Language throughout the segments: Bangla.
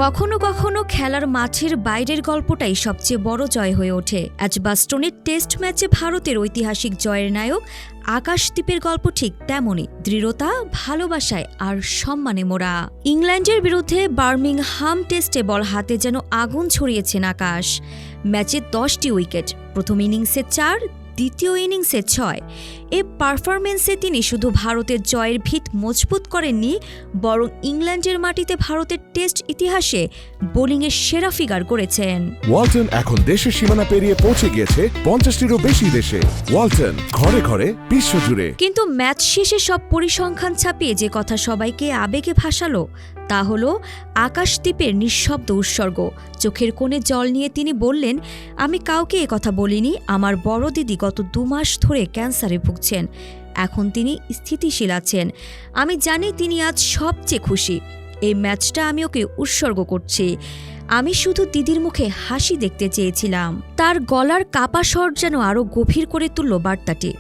কখনো কখনো খেলার মাঠের বাইরের গল্পটাই সবচেয়ে বড় জয় হয়ে ওঠে। এজবাস্টনের টেস্ট ম্যাচে ভারতের ঐতিহাসিক জয়ের নায়ক আকাশদ্বীপের গল্প ঠিক তেমনই, দৃঢ়তা, ভালোবাসায় আর সম্মানে মোড়া। ইংল্যান্ডের বিরুদ্ধে বার্মিংহাম টেস্টে বল হাতে যেন আগুন ছড়িয়েছেন আকাশ। ম্যাচে 10টি উইকেট, প্রথম ইনিংসে 4, দ্বিতীয় ইনিংসে 6। এ পারফরমেন্সে তিনি শুধু ভারতের জয়ের ভিত মজবুত করেননি, বরং ইংল্যান্ডের মাটিতে ভারতের টেস্ট ইতিহাসে বোলিংয়ের সেরা ফিগার করেছেন। ওয়ালটন এখন দেশের সীমানা পেরিয়ে পৌঁছে গিয়েছে 50টিরও বেশি দেশে। ওয়ালটন, ঘরে ঘরে, বিশ্বজুড়ে। কিন্তু ম্যাচ শেষে সব পরিসংখ্যান ছাপিয়ে যে কথা সবাইকে আবেগে ভাসালো তা হলো আকাশদ্বীপের নিঃশব্দ উৎসর্গ। চোখের কোণে জল নিয়ে তিনি বললেন, আমি কাউকে কথা বলিনি, আমার বড় দিদি গত 2 মাস ধরে ক্যান্সারে ভুগছেন। এখন তিনি স্থিতিশীল আছেন। আমি জানি তিনি আজ সবচেয়ে খুশি। এই ম্যাচটা আমি ওকে উৎসর্গ করছি। আমি শুধু দিদির মুখে হাসি দেখতে চেয়েছিলাম। তার গলার কাপা স্বর যেন আরও গভীর করে তুলল বার্তাটি।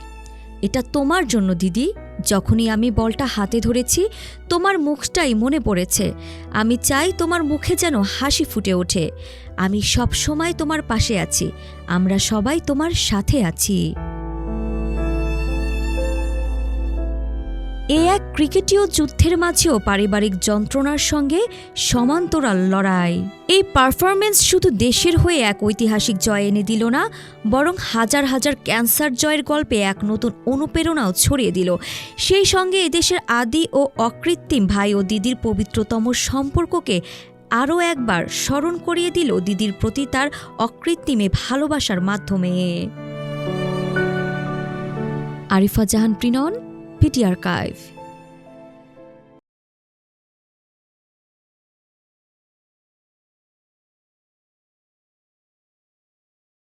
এটা তোমার জন্য দিদি। যখনই আমি বলটা হাতে ধরেছি তোমার মুখটাই মনে পড়েছে। আমি চাই তোমার মুখে যেন হাসি ফুটে ওঠে। আমি সব সময় তোমার পাশে আছি। আমরা সবাই তোমার সাথে আছি। এক ক্রিকেটীয় যুদ্ধের মাঝেও পারিবারিক যন্ত্রণার সঙ্গে সমান্তরাল লড়াই। এই পারফরমেন্স শুধু দেশের হয়ে এক ঐতিহাসিক জয় এনে দিল না, বরং হাজার হাজার ক্যান্সার জয়ের গল্পে এক নতুন অনুপ্রেরণাও ছড়িয়ে দিল। সেই সঙ্গে এদেশের আদি ও অকৃত্রিম ভাই ও দিদির পবিত্রতম সম্পর্ককে আরও একবার স্মরণ করিয়ে দিল দিদির প্রতি তার অকৃত্রিমে ভালোবাসার মাধ্যমে। আরিফা জাহান প্রিনন, পিটি আর্কাইভ।